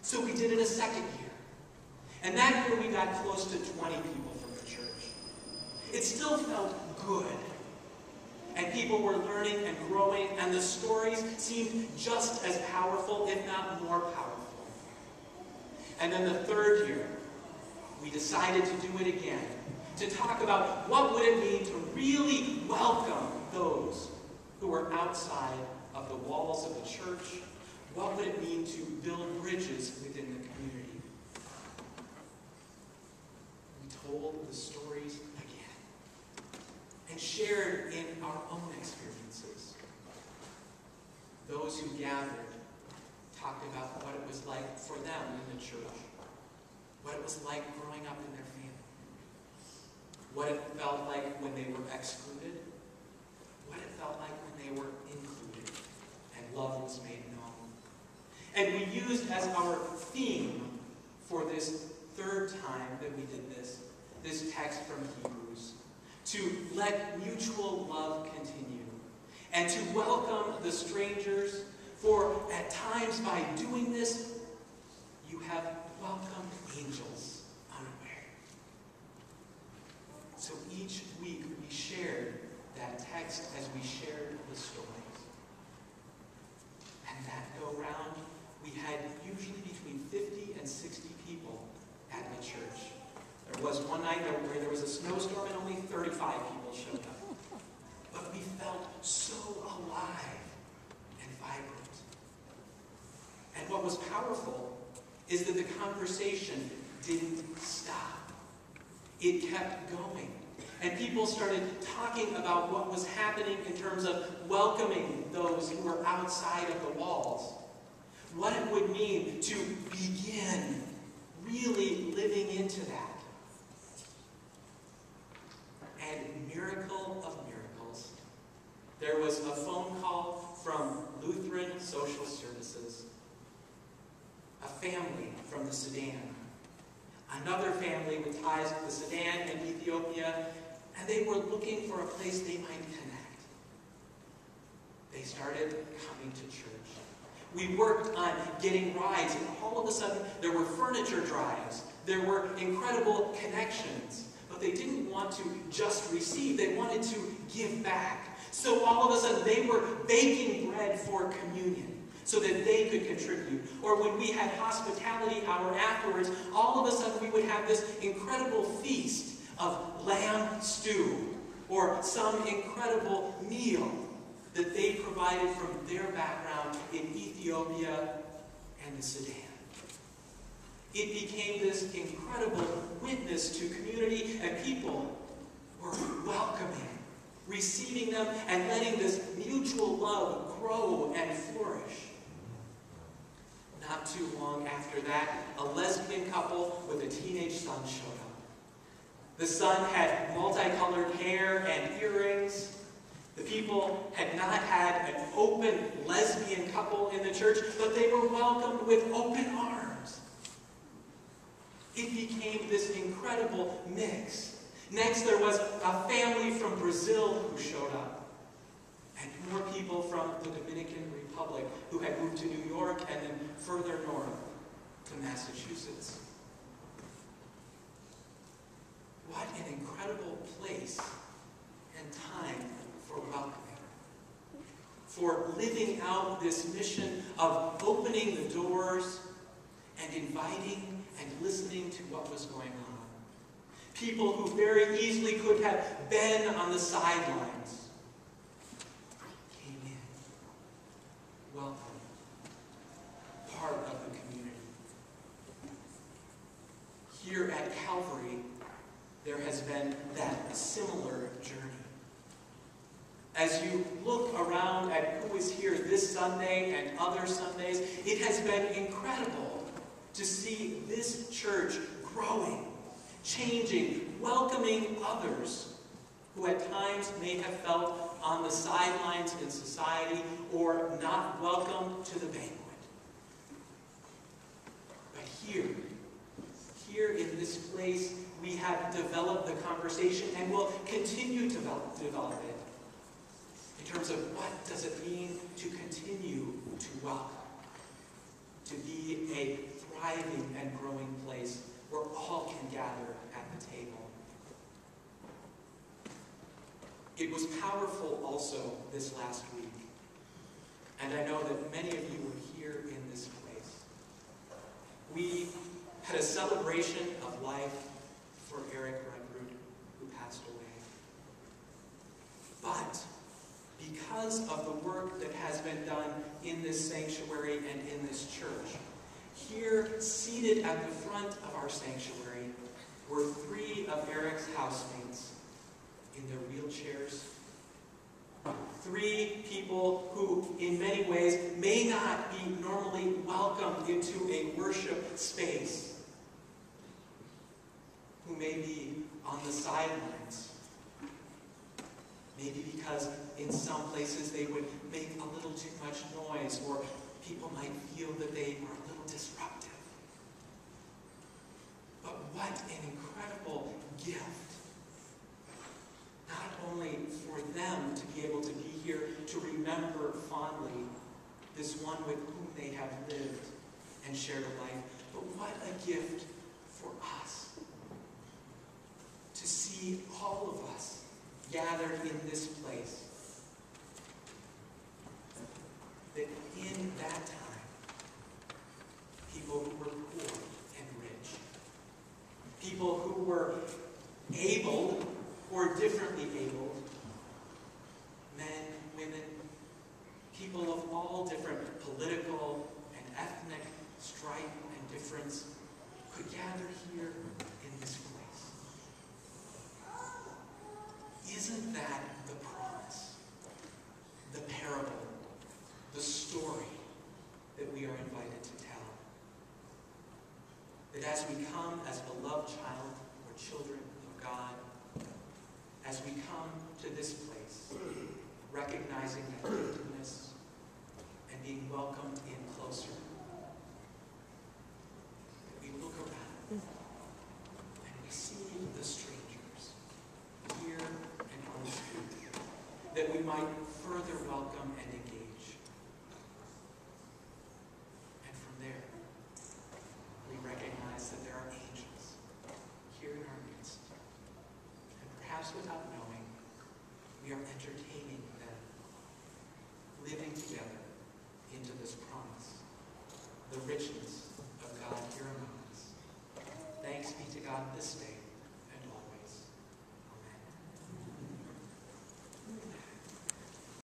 So we did it a second year. And that year we got close to 20 people from the church. It still felt good. And people were learning and growing, and the stories seemed just as powerful, if not more powerful. And then the third year, we decided to do it again, to talk about what would it mean to really welcome those who were outside of the walls of the church. What would it mean to build bridges within the community? We told the stories again and shared in our own experiences. Those who gathered talked about what it was like for them in the church, what it was like growing up in their family, what it felt like when they were excluded, what it felt like when they were included, and love was made known. And we used as our theme for this third time that we did this text from Hebrews, to let mutual love continue, and to welcome the strangers, for at times by doing this, you have welcomed angels unaware. So each week we shared that text as we shared the stories. And that go round, we had usually between 50 and 60 people at the church. There was one night where there was a snowstorm and only 35 people showed up. But we felt so alive and vibrant. And what was powerful is that the conversation didn't stop. It kept going. And people started talking about what was happening in terms of welcoming those who were outside of the walls. What it would mean to begin really living into that. And miracle of miracles, there was a phone call from Lutheran Social Services, a family from the Sudan, another family with ties to the Sudan and Ethiopia, and they were looking for a place they might connect. They started coming to church. We worked on getting rides, and all of a sudden there were furniture drives. There were incredible connections. But they didn't want to just receive. They wanted to give back. So all of a sudden they were baking bread for communion so that they could contribute. Or when we had hospitality hour afterwards, all of a sudden we would have this incredible feast of lamb stew or some incredible meal that they provided from their background in Ethiopia and the Sudan. It became this incredible witness to community, and people were welcoming, receiving them, and letting this mutual love grow and flourish. Not too long after that, a lesbian couple with a teenage son showed up. The son had multicolored hair and earrings. The people had not had an open lesbian couple in the church, but they were welcomed with open arms. It became this incredible mix. Next, there was a family from Brazil who showed up, and more people from the Dominican Republic who had moved to New York and then further north to Massachusetts. What an incredible place and time for welcoming, for living out this mission of opening the doors and inviting and listening to what was going on. People who very easily could have been on the sidelines came in, welcome, part of the community. Here at Calvary, there has been that similar journey. As you look around at who is here this Sunday and other Sundays, it has been incredible to see this church growing, changing, welcoming others who at times may have felt on the sidelines in society or not welcome to the banquet. But here in this place, we have developed the conversation and will continue to develop it in terms of what does it mean to continue to welcome, to be a thriving and growing place where all can gather at the table. It was powerful also this last week, and I know that many of you were here in this place. We had a celebration of life for Eric Rudrud, who passed away. But because of the work that has been done in this sanctuary and in this church, here, seated at the front of our sanctuary, were 3 of Eric's housemates in their wheelchairs. 3 people who, in many ways, may not be normally welcomed into a worship space, who may be on the sidelines. Maybe because in some places they would make a little too much noise, or people might feel that they are a little disruptive. But what an incredible gift. Not only for them to be able to be here to remember fondly this one with whom they have lived and shared a life, but what a gift for us to see all of us gathered in this place. That in that time, people who were poor and rich, people who were able or differently abled, men, women, people of all different political and ethnic stripe and difference, could gather here in this place. Isn't that the promise, the parable, the story that we are invited to tell? That as we come as beloved child or children of God, as we come to this place, recognizing that giftedness and being welcomed in closer, that we look around and we see the strangers here and on the street, that we might further welcome and engage. And from there, we recognize that there are angels here in our midst. And perhaps without knowing, we are entertaining them, living together into this promise, the richness